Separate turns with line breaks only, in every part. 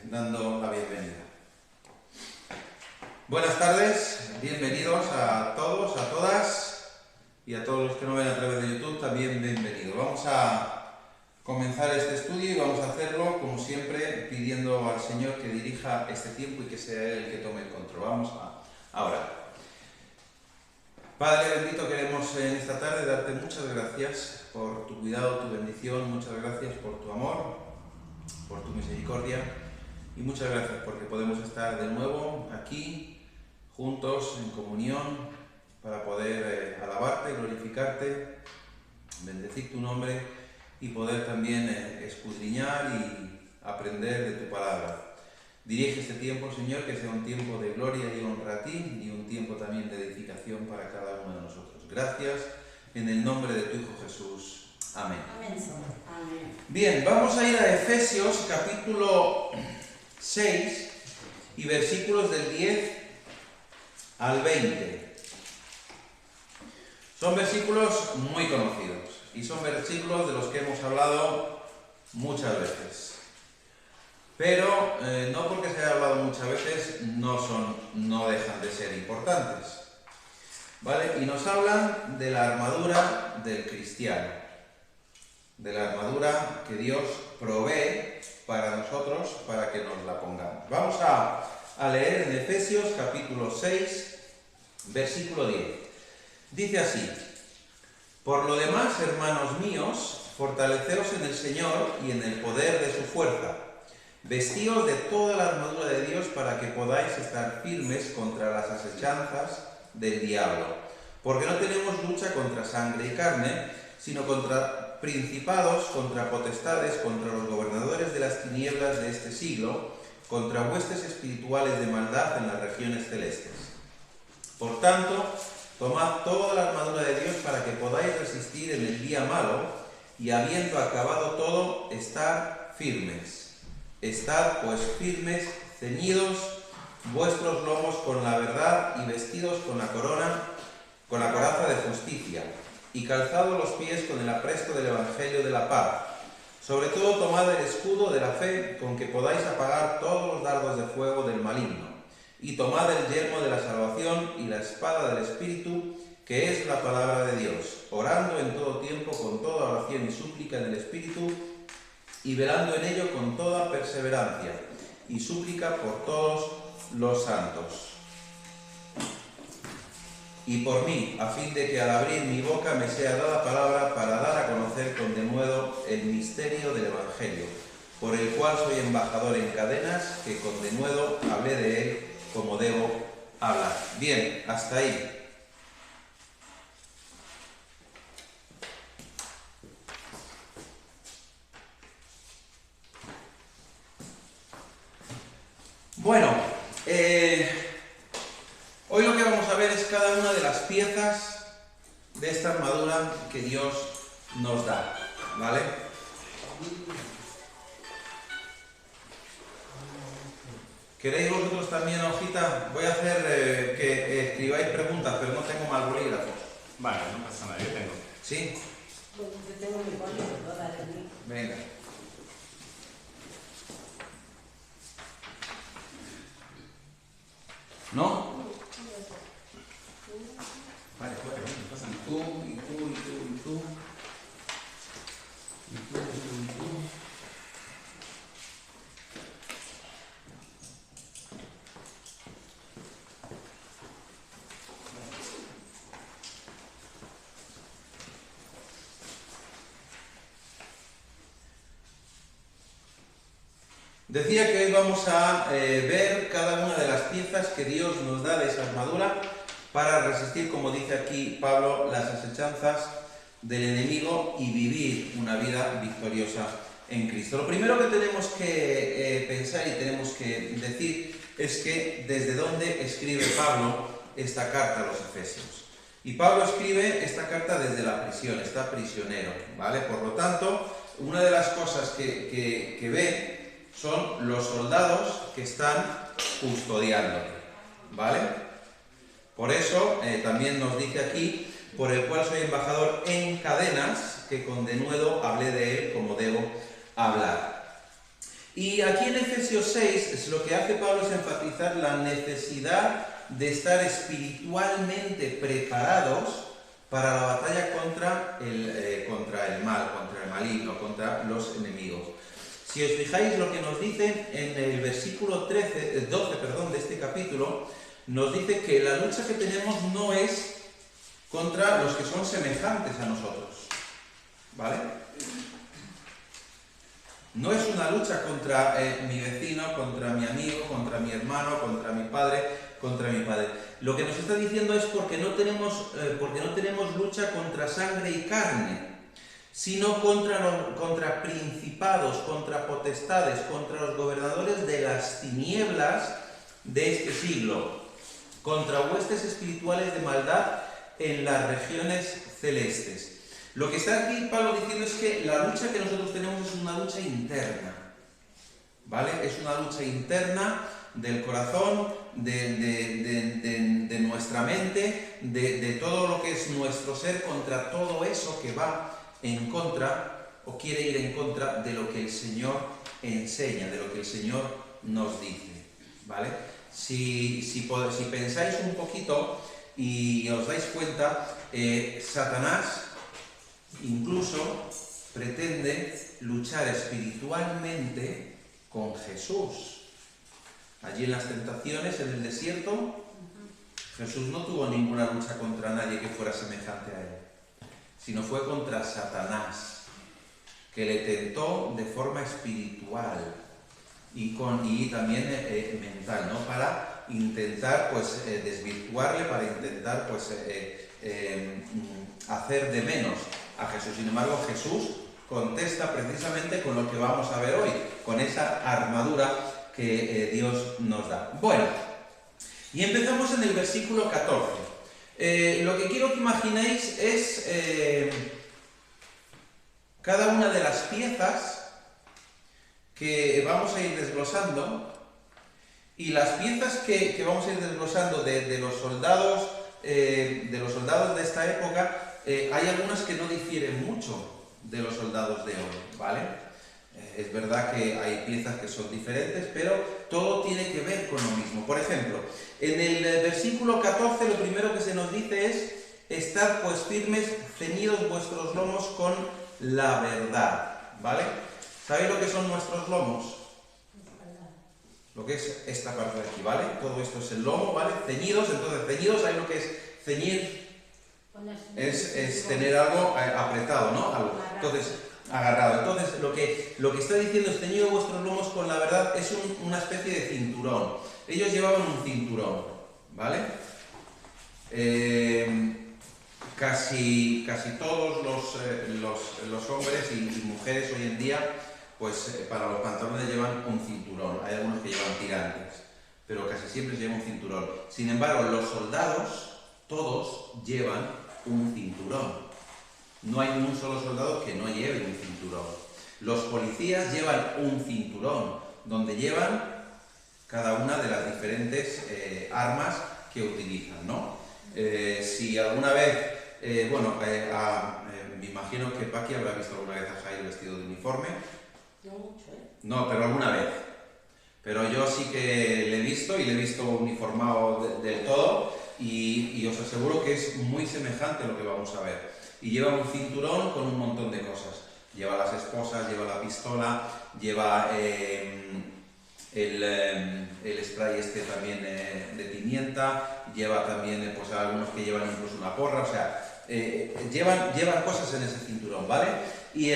dando la bienvenida. Buenas tardes, bienvenidos a todos, a todas y a todos los que nos ven a través de YouTube, también bienvenidos. Vamos a comenzar este estudio y vamos a hacerlo, como siempre, pidiendo al Señor que dirija este tiempo y que sea Él el que tome el control. Vamos a orar. Padre bendito, queremos en esta tarde darte muchas gracias por tu cuidado, tu bendición, muchas gracias por tu amor, por tu misericordia y muchas gracias porque podemos estar de nuevo aquí, juntos, en comunión, para poder alabarte, glorificarte, bendecir tu nombre y poder también escudriñar y aprender de tu palabra. Dirige este tiempo, Señor, que sea un tiempo de gloria y honra a ti y un tiempo también de edificación para cada uno de nosotros. Gracias, en el nombre de tu Hijo Jesús. Amén.
Amén, Señor. Amén.
Bien, vamos a ir a Efesios capítulo 6 y versículos del 10 al 20. Son versículos muy conocidos y son versículos de los que hemos hablado muchas veces. Pero no porque se haya hablado muchas veces no dejan de ser importantes. ¿Vale? Y nos hablan de la armadura del cristiano, de la armadura que Dios provee para nosotros, para que nos la pongamos. Vamos a leer en Efesios capítulo 6, versículo 10. Dice así: por lo demás, hermanos míos, fortaleceos en el Señor y en el poder de su fuerza. Vestíos de toda la armadura de Dios para que podáis estar firmes contra las asechanzas del diablo. Porque no tenemos lucha contra sangre y carne, sino contra principados, contra potestades, contra los gobernadores de las tinieblas de este siglo, contra huestes espirituales de maldad en las regiones celestes. Por tanto, tomad toda la armadura de Dios para que podáis resistir en el día malo, y habiendo acabado todo, estar firmes. Estad pues firmes, ceñidos vuestros lomos con la verdad y vestidos con la coraza de justicia, y calzados los pies con el apresto del Evangelio de la paz. Sobre todo tomad el escudo de la fe, con que podáis apagar todos los dardos de fuego del maligno, y tomad el yelmo de la salvación y la espada del Espíritu, que es la palabra de Dios, orando en todo tiempo con toda oración y súplica en el Espíritu, y velando en ello con toda perseverancia y súplica por todos los santos. Y por mí, a fin de que al abrir mi boca me sea dada palabra para dar a conocer con denuedo el misterio del Evangelio, por el cual soy embajador en cadenas, que con denuedo hablé de él como debo hablar. Bien, hasta ahí. Bueno, hoy lo que vamos a ver es cada una de las piezas de esta armadura que Dios nos da, ¿vale? ¿Queréis vosotros también hojita? Voy a hacer que escribáis preguntas, pero no tengo mal bolígrafo.
Vale, no pasa nada, yo tengo.
¿Sí?
Yo tengo mi boli, te puedo dar el mío.
Venga. ¿No?
Vale, fuera, no pasa nada.
Tú, y tú, y tú, y tú. Y tú, y tú. Decía que hoy vamos a ver cada una de las piezas que Dios nos da de esa armadura para resistir, como dice aquí Pablo, las asechanzas del enemigo y vivir una vida victoriosa en Cristo. Lo primero que tenemos que pensar y tenemos que decir es que desde dónde escribe Pablo esta carta a los Efesios. Y Pablo escribe esta carta desde la prisión, está prisionero, ¿vale? Por lo tanto, una de las cosas que ve son los soldados que están custodiándole, ¿vale? Por eso también nos dice aquí, por el cual soy embajador en cadenas, que con denuedo hablé de él como debo hablar. Y aquí en Efesios 6 lo que hace Pablo es enfatizar la necesidad de estar espiritualmente preparados para la batalla contra el mal, contra el maligno, contra los enemigos. Si os fijáis lo que nos dice en el versículo 12 de este capítulo, nos dice que la lucha que tenemos no es contra los que son semejantes a nosotros, ¿vale? No es una lucha contra mi vecino, contra mi amigo, contra mi hermano, contra mi padre, contra mi padre. Lo que nos está diciendo es porque no tenemos lucha contra sangre y carne, sino contra principados, contra potestades, contra los gobernadores de las tinieblas de este siglo, contra huestes espirituales de maldad en las regiones celestes. Lo que está aquí Pablo diciendo es que la lucha que nosotros tenemos es una lucha interna, ¿vale? Es una lucha interna del corazón, de nuestra mente, de todo lo que es nuestro ser, contra todo eso que va en contra o quiere ir en contra de lo que el Señor enseña, de lo que el Señor nos dice, ¿vale? Si pensáis un poquito y os dais cuenta, Satanás incluso pretende luchar espiritualmente con Jesús. Allí en las tentaciones, en el desierto, Jesús no tuvo ninguna lucha contra nadie que fuera semejante a él, sino fue contra Satanás, que le tentó de forma espiritual y también mental, ¿no? Para intentar desvirtuarle, para intentar hacer de menos a Jesús. Sin embargo, Jesús contesta precisamente con lo que vamos a ver hoy, con esa armadura que Dios nos da. Bueno, y empezamos en el versículo 14. Lo que quiero que imaginéis es cada una de las piezas que vamos a ir desglosando, y las piezas que vamos a ir desglosando de los soldados de esta época, hay algunas que no difieren mucho de los soldados de hoy, ¿vale? Es verdad que hay piezas que son diferentes, pero todo tiene que ver con lo mismo. Por ejemplo, en el versículo 14 lo primero que se nos dice es: estad pues firmes, ceñidos vuestros lomos con la verdad, ¿vale? ¿Sabéis lo que son nuestros lomos? Lo que es esta parte de aquí, ¿vale? Todo esto es el lomo, ¿vale? Ceñidos, entonces ceñidos, ¿sabéis lo que es ceñir? Es tener algo apretado, ¿no? Algo. Entonces, agarrado. Entonces, lo que está diciendo es: ceñido vuestros lomos con la verdad, es una especie de cinturón. Ellos llevaban un cinturón, ¿vale? Casi todos los hombres y mujeres hoy en día, para los pantalones llevan un cinturón. Hay algunos que llevan tirantes, pero casi siempre llevan un cinturón. Sin embargo, los soldados, todos llevan un cinturón. No hay un solo soldado que no lleve un cinturón. Los policías llevan un cinturón, donde llevan cada una de las diferentes armas que utilizan, ¿no? Si alguna vez, me imagino que Paqui habrá visto alguna vez a Jairo vestido de uniforme.
No mucho, ¿eh?
No, pero alguna vez. Pero yo sí que le he visto, y le he visto uniformado del todo, y os aseguro que es muy semejante a lo que vamos a ver. Y lleva un cinturón con un montón de cosas. Lleva las esposas, lleva la pistola, lleva el spray este también de pimienta, lleva también algunos que llevan incluso una porra, o sea, llevan cosas en ese cinturón, ¿vale? Y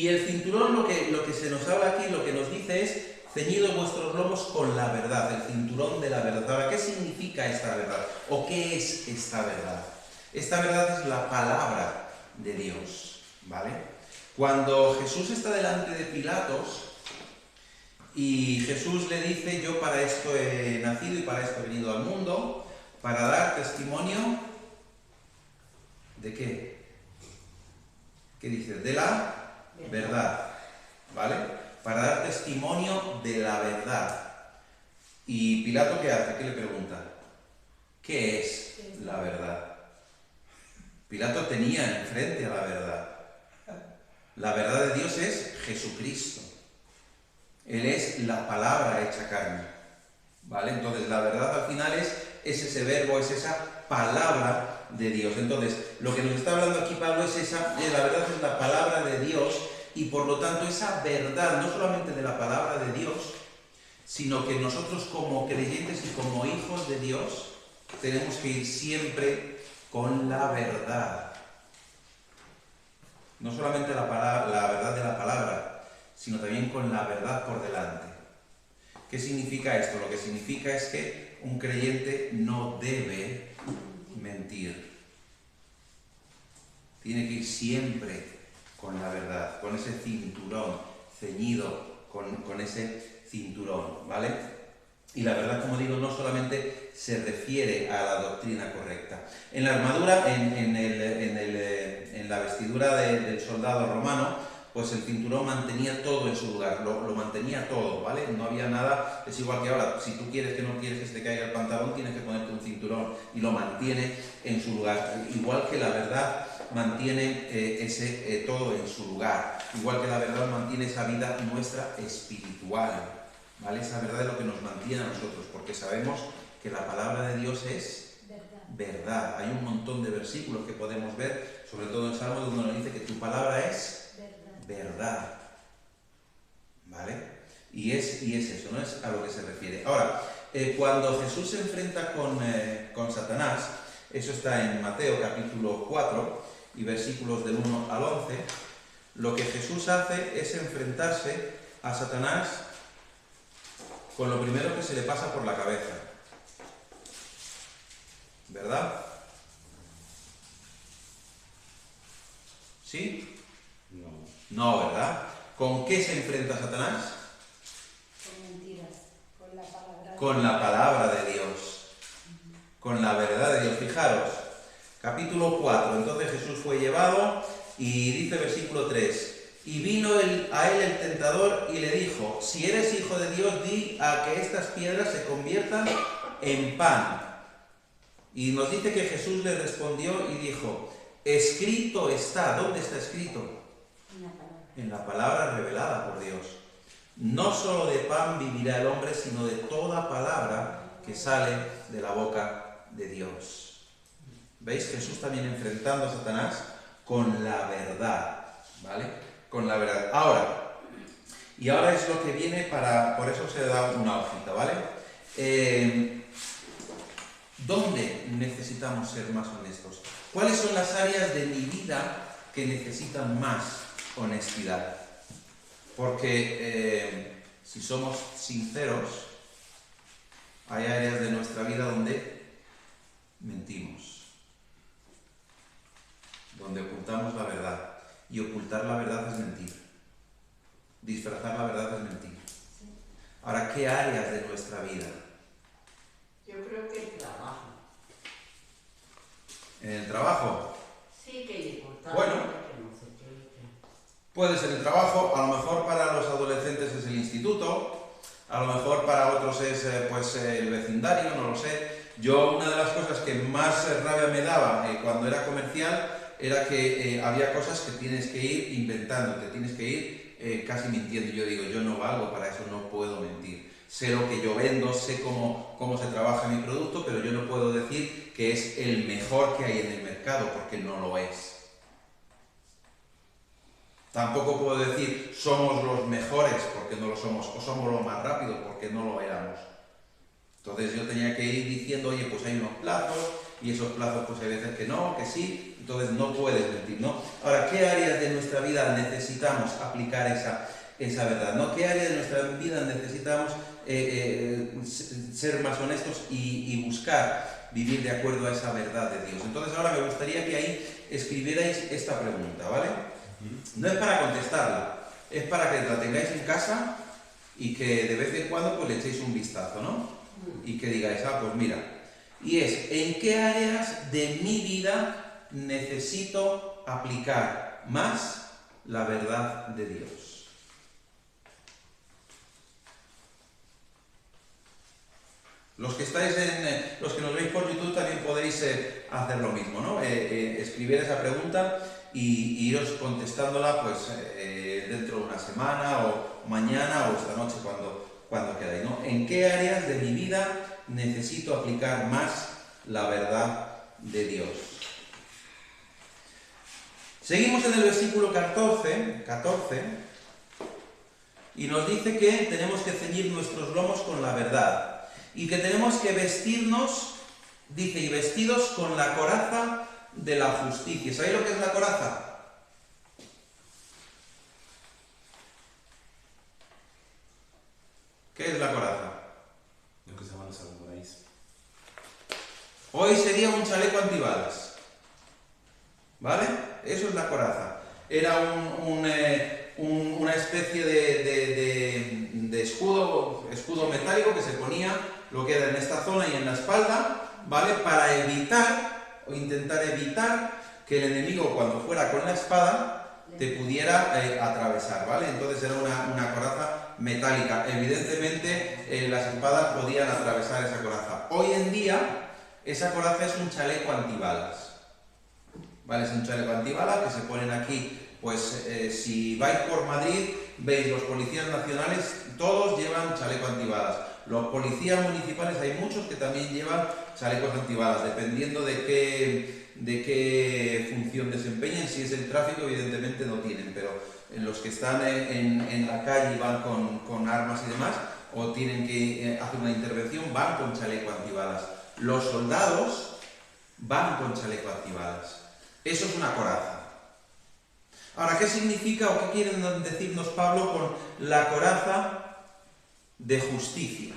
el cinturón, lo que se nos habla aquí, lo que nos dice es: ceñidos vuestros lomos con la verdad, el cinturón de la verdad. Ahora, ¿qué significa esta verdad? ¿O qué es esta verdad? Esta verdad es la palabra de Dios, ¿vale? Cuando Jesús está delante de Pilatos y Jesús le dice: yo para esto he nacido y para esto he venido al mundo, para dar testimonio ¿de qué? ¿Qué dice? De la verdad, ¿vale? Para dar testimonio de la verdad. ¿Y Pilato qué hace? ¿Qué le pregunta? ¿Qué es la verdad? Pilato tenía enfrente a la verdad. La verdad de Dios es Jesucristo. Él es la palabra hecha carne, ¿vale? Entonces la verdad al final es ese verbo, es esa palabra de Dios. Entonces lo que nos está hablando aquí Pablo es la verdad es la palabra de Dios y por lo tanto esa verdad, no solamente de la palabra de Dios, sino que nosotros como creyentes y como hijos de Dios tenemos que ir siempre con la verdad. No solamente la verdad de la palabra, sino también con la verdad por delante. ¿Qué significa esto? Lo que significa es que un creyente no debe mentir. Tiene que ir siempre con la verdad, con ese cinturón ceñido, con ese cinturón, ¿vale? Y la verdad, como digo, no solamente se refiere a la doctrina correcta. En la armadura, en la vestidura del soldado romano, pues el cinturón mantenía todo en su lugar, lo mantenía todo, ¿vale? No había nada, es igual que ahora, si tú quieres que no quieres que se te caiga el pantalón, tienes que ponerte un cinturón y lo mantiene en su lugar. Igual que la verdad mantiene todo en su lugar, igual que la verdad mantiene esa vida nuestra espiritual, ¿vale? Esa verdad es lo que nos mantiene a nosotros, porque sabemos que la palabra de Dios es verdad. Hay un montón de versículos que podemos ver, sobre todo en Salmos, donde nos dice que tu palabra es verdad, ¿vale? Y es eso, ¿no? Es a lo que se refiere. Ahora, cuando Jesús se enfrenta con Satanás, eso está en Mateo capítulo 4 y versículos del 1 al 11, lo que Jesús hace es enfrentarse a Satanás con lo primero que se le pasa por la cabeza, ¿verdad? ¿Sí? No, ¿verdad? ¿Con qué se enfrenta Satanás?
Con mentiras, con la palabra.
Con la palabra de Dios, con la verdad de Dios. Fijaros, capítulo 4, entonces Jesús fue llevado y dice versículo 3, y vino a él el tentador y le dijo, si eres hijo de Dios, di a que estas piedras se conviertan en pan. Y nos dice que Jesús le respondió y dijo, escrito está. ¿Dónde está escrito? En la palabra revelada por Dios. No solo de pan vivirá el hombre, sino de toda palabra que sale de la boca de Dios. ¿Veis? Jesús también enfrentando a Satanás con la verdad, ¿vale? Con la verdad. Ahora es lo que viene por eso se da una hojita, ¿vale? ¿Dónde necesitamos ser más honestos? ¿Cuáles son las áreas de mi vida que necesitan más honestidad? Porque si somos sinceros, hay áreas de nuestra vida donde mentimos, donde ocultamos la verdad. Y ocultar la verdad es mentir. Disfrazar la verdad es mentir. Ahora, ¿qué áreas de nuestra vida?
Yo creo que el trabajo.
¿En el trabajo?
Sí, que es importante.
Bueno.
Que no se quede.
Puede ser el trabajo, a lo mejor para los adolescentes es el instituto, a lo mejor para otros es el vecindario, no lo sé. Yo una de las cosas que más rabia me daba cuando era comercial era que había cosas que tienes que ir inventándote, tienes que ir casi mintiendo. Yo digo, yo no valgo para eso, no puedo mentir. Sé lo que yo vendo, sé cómo se trabaja mi producto, pero yo no puedo decir que es el mejor que hay en el mercado, porque no lo es. Tampoco puedo decir somos los mejores porque no lo somos, o somos los más rápidos porque no lo éramos. Entonces yo tenía que ir diciendo, oye, pues hay unos plazos, y esos plazos pues hay veces que no, que sí, entonces no puedes mentir, ¿no? Ahora, ¿qué áreas de nuestra vida necesitamos aplicar esa verdad, ¿no? ¿Qué áreas de nuestra vida necesitamos ser más honestos y buscar vivir de acuerdo a esa verdad de Dios? Entonces ahora me gustaría que ahí escribierais esta pregunta, ¿vale? No es para contestarla, es para que la tengáis en casa y que de vez en cuando pues le echéis un vistazo, ¿no? Y que digáis, pues mira, y es, ¿en qué áreas de mi vida necesito aplicar más la verdad de Dios? Los que los que nos veis por YouTube también podéis hacer lo mismo, ¿no? Escribir esa pregunta y iros contestándola pues dentro de una semana o mañana o esta noche cuando queráis, ¿no? ¿En qué áreas de mi vida necesito aplicar más la verdad de Dios? Seguimos en el versículo 14, y nos dice que tenemos que ceñir nuestros lomos con la verdad y que tenemos que vestirnos, dice, y vestidos con la coraza de la justicia. ¿Sabéis lo que es la coraza? ¿Qué es la coraza?
Lo que se llaman los samuráis.
Hoy sería un chaleco antibalas, ¿vale? Eso es la coraza. Era una especie de escudo metálico que se ponía lo que era en esta zona y en la espalda, ¿vale? Para evitar o intentar evitar que el enemigo cuando fuera con la espada te pudiera atravesar, ¿vale? Entonces era una coraza metálica. Evidentemente las espadas podían atravesar esa coraza. Hoy en día esa coraza es un chaleco antibalas, ¿vale? Es un chaleco antibalas que se ponen aquí. Pues si vais por Madrid, veis los policías nacionales, todos llevan chaleco antibalas. Los policías municipales hay muchos que también llevan chalecos antibalas, dependiendo de qué función desempeñen. Si es el tráfico, evidentemente no tienen, pero los que están en la calle y van con armas y demás, o tienen que hacer una intervención, van con chaleco antibalas. Los soldados van con chaleco antibalas. Eso es una coraza. Ahora, ¿qué significa o qué quiere decirnos Pablo con la coraza de justicia?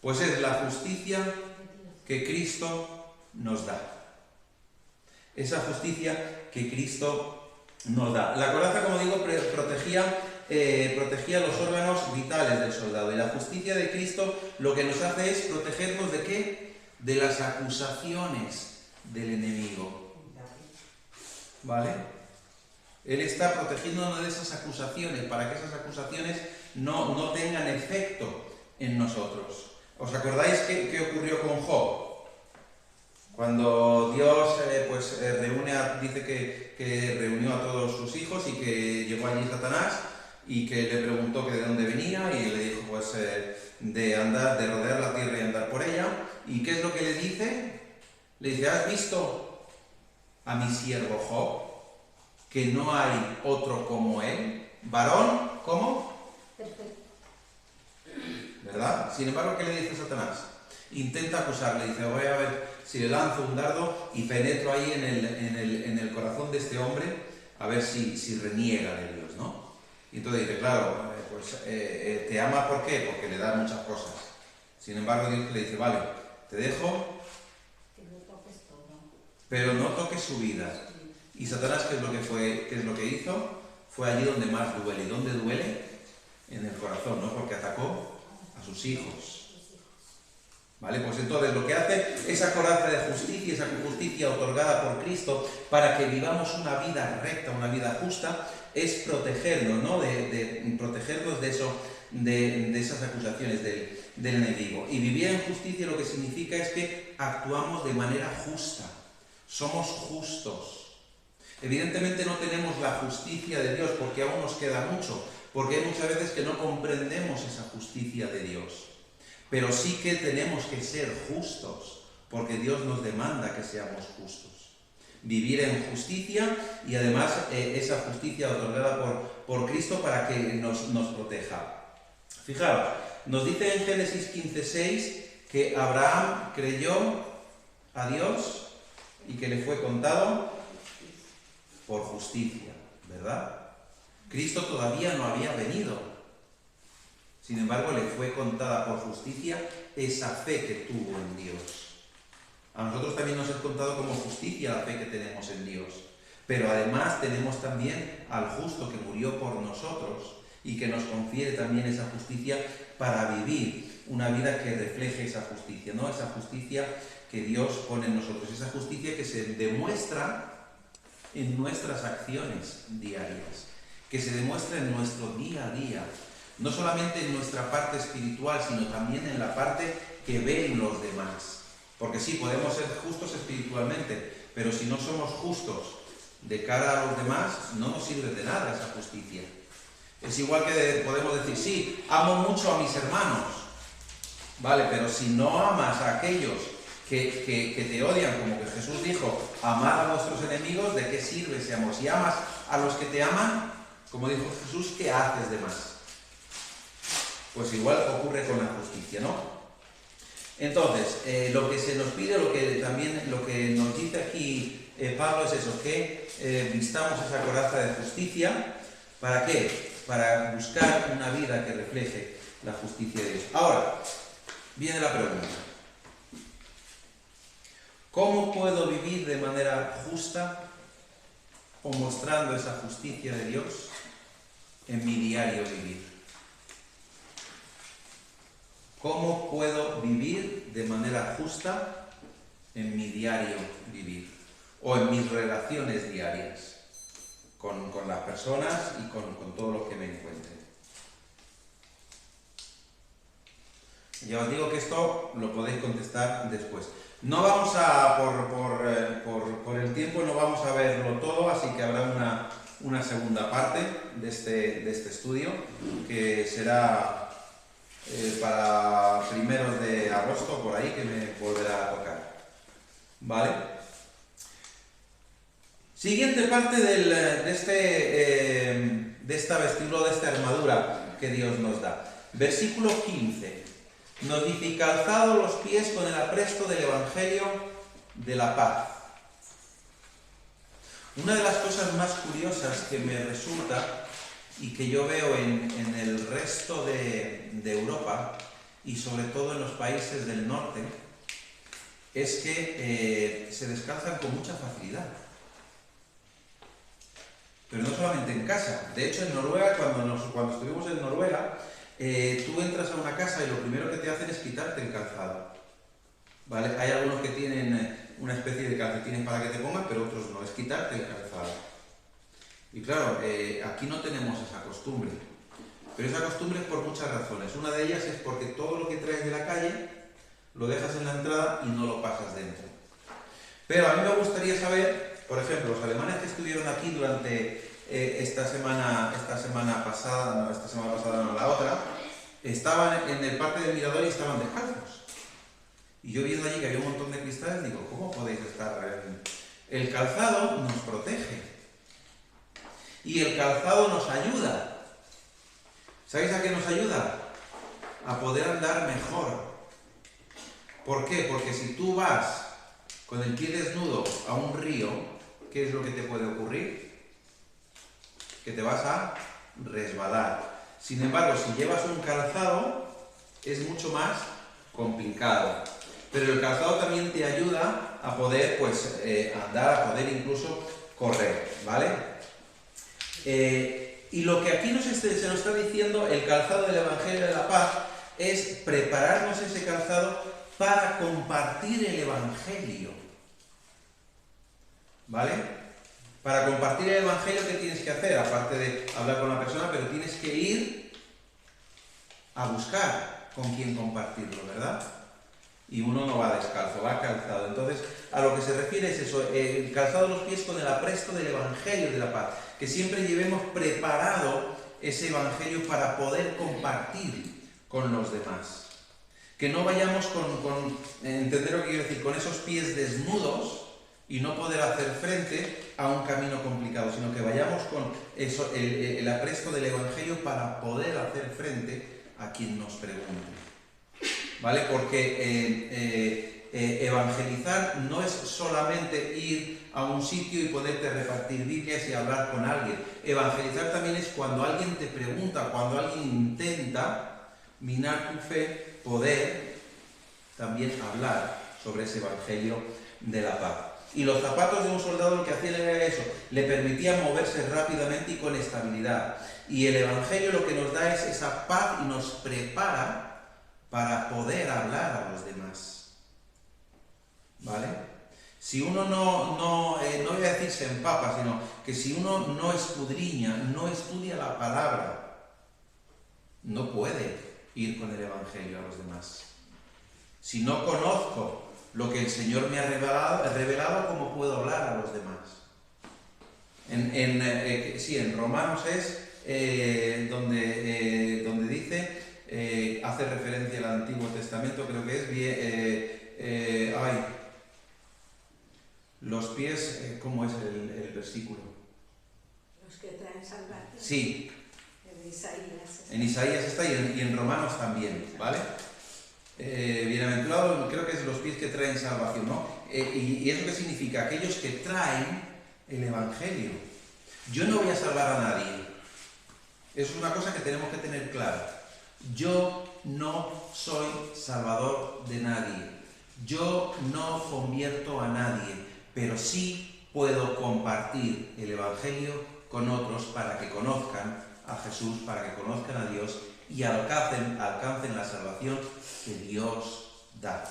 Pues es la justicia que Cristo nos da. Esa justicia que Cristo nos da. La coraza, como digo, protegía los órganos vitales del soldado. Y la justicia de Cristo lo que nos hace es protegernos ¿de qué? De las acusaciones del enemigo, ¿vale? Él está protegiéndonos de esas acusaciones para que esas acusaciones no tengan efecto en nosotros. ¿Os acordáis qué ocurrió con Job? Cuando Dios dice que reunió a todos sus hijos y que llegó allí Satanás y que le preguntó que de dónde venía y le dijo pues de rodear la tierra y andar por ella. ¿Y qué es lo que le dice? Le dice, ¿has visto a mi siervo Job? Que no hay otro como él. Varón, ¿cómo?
Perfecto.
¿Verdad? Sin embargo, ¿qué le dice Satanás? Intenta acusarle, dice, voy a ver si le lanzo un dardo y penetro ahí en el corazón de este hombre, a ver si reniega de Dios, ¿no? Y entonces dice, claro, te ama, ¿por qué? Porque le da muchas cosas. Sin embargo, Dios le dice, vale, te dejo, pero no toques su vida. Y Satanás, ¿qué es lo que hizo? Fue allí donde más duele. ¿Y dónde duele? En el corazón, ¿no? Porque atacó a sus hijos. ¿Vale? Pues entonces lo que hace esa coraza de justicia, esa justicia otorgada por Cristo para que vivamos una vida recta, una vida justa, es protegernos, ¿no? De protegernos de eso, de esas acusaciones del enemigo. Y vivir en justicia lo que significa es que actuamos de manera justa. Somos justos. Evidentemente no tenemos la justicia de Dios porque aún nos queda mucho, porque hay muchas veces que no comprendemos esa justicia de Dios. Pero sí que tenemos que ser justos, porque Dios nos demanda que seamos justos. Vivir en justicia y además esa justicia otorgada por Cristo para que nos proteja. Fijaros, nos dice en Génesis 15:6 que Abraham creyó a Dios y que le fue contado por justicia, ¿verdad? Cristo todavía no había venido. Sin embargo, le fue contada por justicia esa fe que tuvo en Dios. A nosotros también nos es contado como justicia la fe que tenemos en Dios. Pero además tenemos también al justo que murió por nosotros y que nos confiere también esa justicia para vivir una vida que refleje esa justicia, ¿no? Esa justicia que Dios pone en nosotros, esa justicia que se demuestra en nuestras acciones diarias, que se demuestra en nuestro día a día, no solamente en nuestra parte espiritual, sino también en la parte que ven los demás. Porque sí, podemos ser justos espiritualmente, pero si no somos justos de cara a los demás, no nos sirve de nada esa justicia. Es igual que podemos decir, sí, amo mucho a mis hermanos, ¿vale? Pero si no amas a aquellos que te odian, como que Jesús dijo, amad a vuestros enemigos, ¿de qué sirve ese amor? Si amas a los que te aman, como dijo Jesús, ¿qué haces de más? Pues igual ocurre con la justicia, ¿no? Entonces, lo que se nos pide, lo que nos dice aquí Pablo es eso, que vistamos esa coraza de justicia. ¿Para qué? Para buscar una vida que refleje la justicia de Dios. Ahora, viene la pregunta. ¿Cómo puedo vivir de manera justa o mostrando esa justicia de Dios en mi diario vivir? ¿Cómo puedo vivir de manera justa en mi diario vivir? O en mis relaciones diarias con las personas y con todo lo que me encuentre. Ya os digo que esto lo podéis contestar después. No vamos a, por el tiempo, no vamos a verlo todo, así que habrá una segunda parte de este estudio, que será para primeros de agosto, por ahí, que me volverá a tocar. ¿Vale? Siguiente parte de esta vestíbula, de esta armadura que Dios nos da. Versículo 15. Nos dice, calzado los pies con el apresto del Evangelio de la paz. Una de las cosas más curiosas que me resulta y que yo veo en el resto de Europa y sobre todo en los países del norte es que se descalzan con mucha facilidad. Pero no solamente en casa. De hecho, en Noruega, cuando estuvimos en Noruega, tú entras a una casa y lo primero que te hacen es quitarte el calzado. ¿Vale? Hay algunos que tienen una especie de calcetines para que te pongan, pero otros no, es quitarte el calzado. Y claro, aquí no tenemos esa costumbre. Pero esa costumbre es por muchas razones. Una de ellas es porque todo lo que traes de la calle lo dejas en la entrada y no lo pasas dentro. Pero a mí me gustaría saber, por ejemplo, los alemanes que estuvieron aquí durante esta semana pasada, no, la otra, estaban en el Parque del Mirador y estaban descalzos. Y yo viendo allí que había un montón de cristales, digo, ¿cómo podéis estar? El calzado nos protege. Y el calzado nos ayuda. ¿Sabéis a qué nos ayuda? A poder andar mejor. ¿Por qué? Porque si tú vas con el pie desnudo a un río, ¿qué es lo que te puede ocurrir? Que te vas a resbalar. Sin embargo, si llevas un calzado, es mucho más complicado. Pero el calzado también te ayuda a poder andar, a poder incluso correr, ¿vale? Y lo que aquí se nos está diciendo, el calzado del Evangelio de la Paz, es prepararnos ese calzado para compartir el Evangelio. ¿Vale? Para compartir el Evangelio, ¿qué tienes que hacer? Aparte de hablar con la persona, pero tienes que ir a buscar con quién compartirlo, ¿verdad? Y uno no va descalzo, va calzado. Entonces, a lo que se refiere es eso, el calzado de los pies con el apresto del Evangelio de la Paz. Que siempre llevemos preparado ese Evangelio para poder compartir con los demás. Que no vayamos entender lo que quiero decir, con esos pies desnudos y no poder hacer frente a un camino complicado, sino que vayamos con eso, el apresto del Evangelio para poder hacer frente a quien nos pregunte. ¿Vale? Porque evangelizar no es solamente ir a un sitio y poderte repartir Biblias y hablar con alguien. Evangelizar también es cuando alguien te pregunta, cuando alguien intenta minar tu fe, poder también hablar sobre ese Evangelio de la paz. Y los zapatos de un soldado lo que hacían era eso, le permitían moverse rápidamente y con estabilidad. Y el Evangelio lo que nos da es esa paz y nos prepara para poder hablar a los demás. ¿Vale? Si uno no voy a decir se empapa, sino que si uno no escudriña, no estudia la palabra, no puede ir con el Evangelio a los demás. Si no conozco lo que el Señor me ha revelado, cómo puedo hablar a los demás. En Romanos es donde dice, hace referencia al Antiguo Testamento, creo que es, los pies, ¿cómo es el versículo?
Los que traen salvación.
Sí.
En Isaías.
En Isaías está y en Romanos también, ¿vale? Bienaventurado, creo que es los pies que traen salvación, ¿no? ¿Y eso qué significa? Aquellos que traen el Evangelio. Yo no voy a salvar a nadie. Eso es una cosa que tenemos que tener clara. Yo no soy salvador de nadie. Yo no convierto a nadie, pero sí puedo compartir el Evangelio con otros para que conozcan a Jesús, para que conozcan a Dios y alcancen la salvación que Dios da.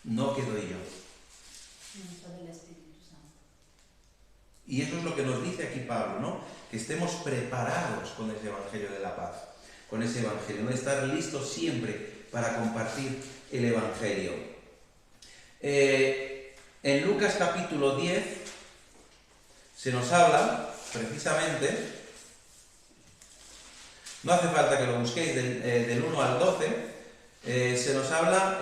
No que doy yo.
No del Espíritu Santo.
Y eso es lo que nos dice aquí Pablo, ¿no? Que estemos preparados con ese Evangelio de la paz, con ese Evangelio, no estar listos siempre para compartir el Evangelio. En Lucas capítulo 10 se nos habla precisamente, no hace falta que lo busquéis, del 1 al 12, se nos habla,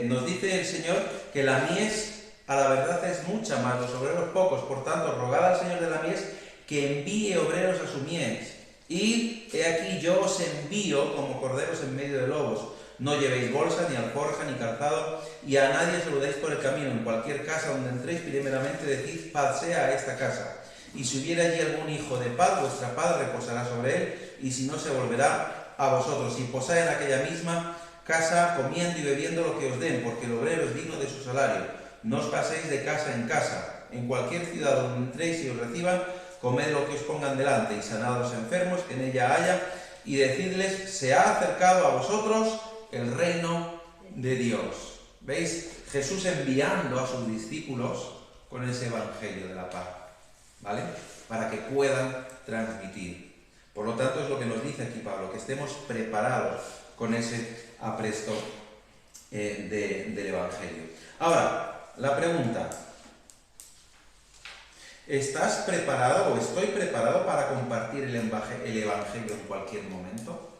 nos dice el Señor que la mies a la verdad es mucha, más los obreros pocos, por tanto, rogad al Señor de la mies que envíe obreros a su mies. Y he aquí yo os envío como corderos en medio de lobos. No llevéis bolsa, ni alforja, ni calzado, y a nadie saludáis por el camino. En cualquier casa donde entréis, primeramente decid, paz sea a esta casa. Y si hubiera allí algún hijo de paz, vuestra paz reposará sobre él, y si no, se volverá a vosotros. Y posad en aquella misma casa, comiendo y bebiendo lo que os den, porque el obrero es digno de su salario. No os paséis de casa en casa. En cualquier ciudad donde entréis y os reciban, comed lo que os pongan delante, y sanad a los enfermos que en ella haya, y decidles, se ha acercado a vosotros el reino de Dios. ¿Veis? Jesús enviando a sus discípulos con ese evangelio de la paz, ¿vale? Para que puedan transmitir. Por lo tanto, es lo que nos dice aquí Pablo, que estemos preparados con ese apresto del evangelio. Ahora, la pregunta: ¿estás preparado o estoy preparado para compartir el evangelio en cualquier momento?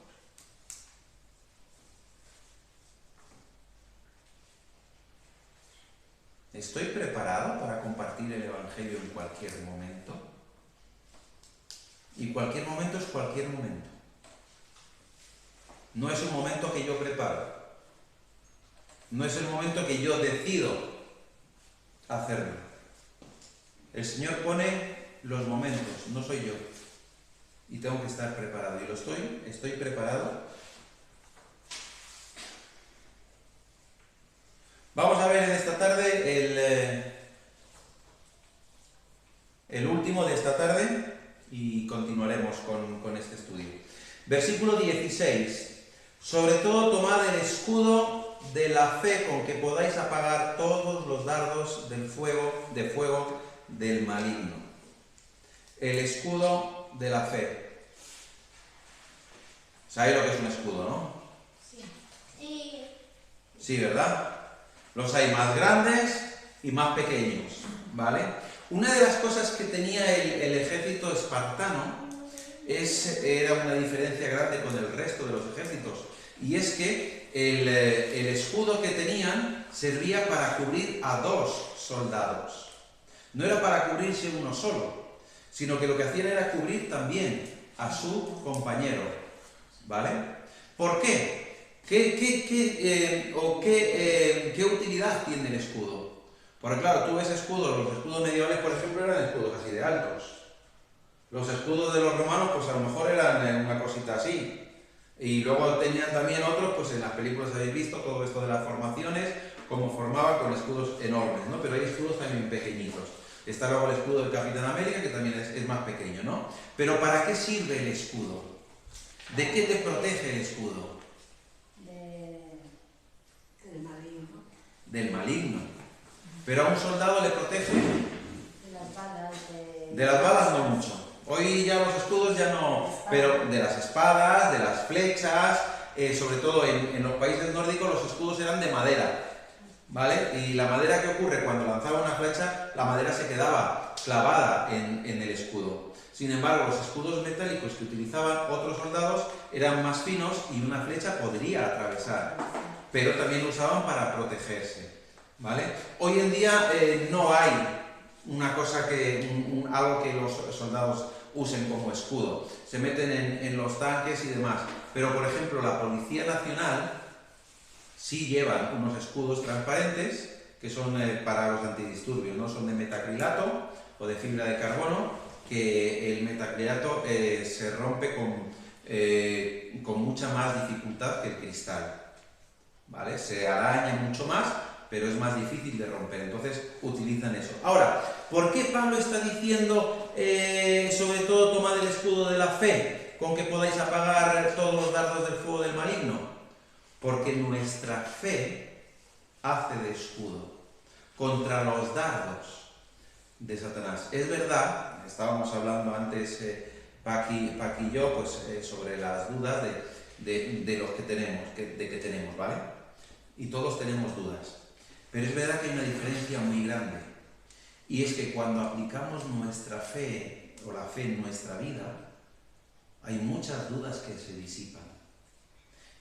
¿Estoy preparado para compartir el evangelio en cualquier momento? Y cualquier momento es cualquier momento. No es un momento que yo preparo. No es el momento que yo decido hacerlo. El Señor pone los momentos, no soy yo. Y tengo que estar preparado. ¿Y lo estoy? ¿Estoy preparado? Vamos a ver en esta tarde el último de esta tarde y continuaremos con este estudio. Versículo 16. Sobre todo tomad el escudo de la fe con que podáis apagar todos los dardos de fuego del maligno. El escudo de la fe. ¿Sabéis lo que es un escudo, no?
Sí.
Sí, ¿verdad? Los hay más grandes y más pequeños, ¿vale? Una de las cosas que tenía el ejército espartano era una diferencia grande con el resto de los ejércitos, y es que el escudo que tenían servía para cubrir a 2 soldados. No era para cubrirse uno solo, sino que lo que hacían era cubrir también a su compañero, ¿vale? ¿Por qué? ¿Qué utilidad tiene el escudo? Porque claro, tú ves escudos, los escudos medievales, por ejemplo, eran escudos así de altos. Los escudos de los romanos, pues a lo mejor eran una cosita así. Y luego tenían también otros, pues en las películas habéis visto todo esto de las formaciones, cómo formaban con escudos enormes, ¿no? Pero hay escudos también pequeñitos. Está luego el escudo del Capitán América, que también es más pequeño, ¿no? Pero ¿para qué sirve el escudo? ¿De qué te protege el escudo?
Del maligno.
Del maligno. Pero a un soldado le protege.
De las balas.
De las balas no mucho. Hoy ya los escudos ya no, pero de las espadas, de las flechas, sobre todo en los países nórdicos los escudos eran de madera. ¿vale? Y la madera, que ocurre cuando lanzaba una flecha, la madera se quedaba clavada en el escudo. Sin embargo, los escudos metálicos que utilizaban otros soldados eran más finos y una flecha podría atravesar, pero también lo usaban para protegerse, ¿vale? Hoy en día no hay una cosa algo que los soldados usen como escudo. Se meten en los tanques y demás. Pero, por ejemplo, la Policía Nacional sí llevan unos escudos transparentes que son para los antidisturbios, ¿no? Son de metacrilato o de fibra de carbono, que el metacrilato se rompe con mucha más dificultad que el cristal, ¿vale? Se araña mucho más, pero es más difícil de romper, entonces utilizan eso. Ahora, ¿por qué Pablo está diciendo, sobre todo, tomad el escudo de la fe, con que podáis apagar todos los dardos del fuego del maligno? Porque nuestra fe hace de escudo contra los dardos de Satanás. Es verdad, estábamos hablando antes, Paqui y yo, pues, sobre las dudas de los que tenemos, ¿vale? Y todos tenemos dudas. Pero es verdad que hay una diferencia muy grande, y es que cuando aplicamos nuestra fe o la fe en nuestra vida, hay muchas dudas que se disipan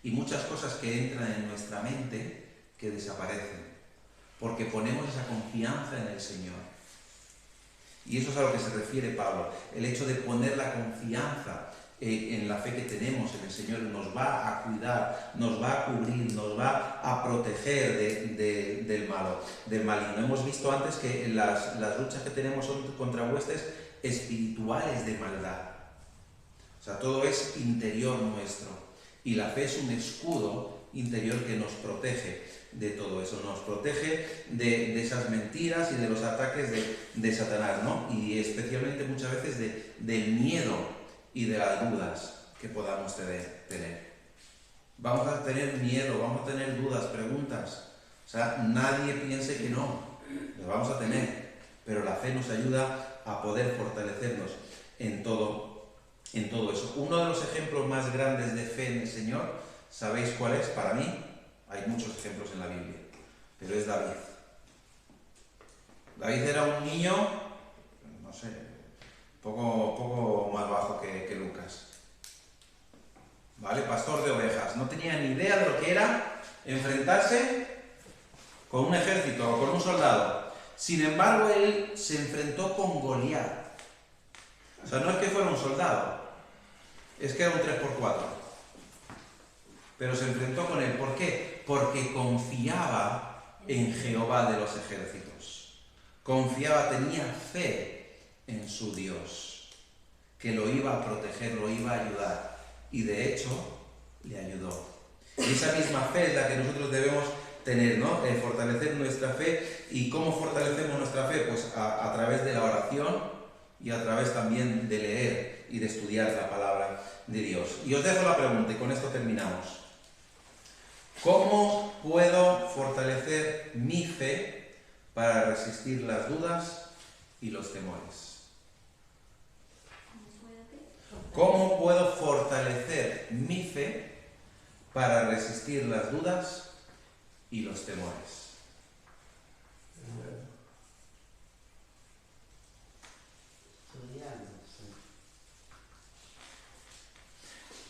y muchas cosas que entran en nuestra mente que desaparecen, porque ponemos esa confianza en el Señor. Y eso es a lo que se refiere Pablo, el hecho de poner la confianza en la fe que tenemos en el Señor. Nos va a cuidar, nos va a cubrir, nos va a proteger del maligno. Hemos visto antes que las luchas que tenemos son contra huestes espirituales de maldad. O sea, todo es interior nuestro, y la fe es un escudo interior que nos protege de todo eso, nos protege de esas mentiras y de los ataques de Satanás, ¿no? Y especialmente muchas veces del miedo y de las dudas que podamos tener. Vamos a tener miedo, vamos a tener dudas, preguntas. O sea, nadie piense que no, las vamos a tener, pero la fe nos ayuda a poder fortalecernos en todo eso. Uno de los ejemplos más grandes de fe en el Señor, ¿sabéis cuál es? Para mí, hay muchos ejemplos en la Biblia, pero es David. David era un niño, no sé, poco más bajo que Lucas, ¿vale? Pastor de ovejas, no tenía ni idea de lo que era enfrentarse con un ejército o con un soldado. Sin embargo, él se enfrentó con Goliat. O sea, no es que fuera un soldado, es que era un 3x4. Pero se enfrentó con él. ¿Por qué? Porque confiaba en Jehová de los ejércitos. Confiaba, tenía fe en su Dios, que lo iba a proteger, lo iba a ayudar. Y de hecho, le ayudó. Y esa misma fe es la que nosotros debemos tener, ¿no? Fortalecer nuestra fe. ¿Y cómo fortalecemos nuestra fe? Pues a través de la oración y a través también de leer y de estudiar la palabra de Dios. Y os dejo la pregunta y con esto terminamos. ¿Cómo puedo fortalecer mi fe para resistir las dudas y los temores? ¿Cómo puedo fortalecer mi fe para resistir las dudas y los temores?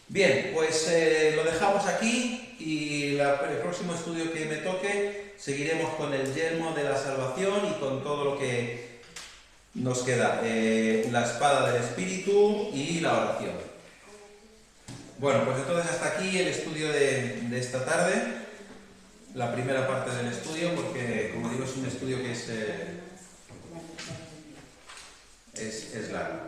Bien, pues lo dejamos aquí, y el próximo estudio que me toque seguiremos con el yelmo de la salvación y con todo lo que nos queda, la espada del Espíritu y la oración. Bueno, pues entonces hasta aquí el estudio de esta tarde, la primera parte del estudio, porque como digo es un estudio que es largo.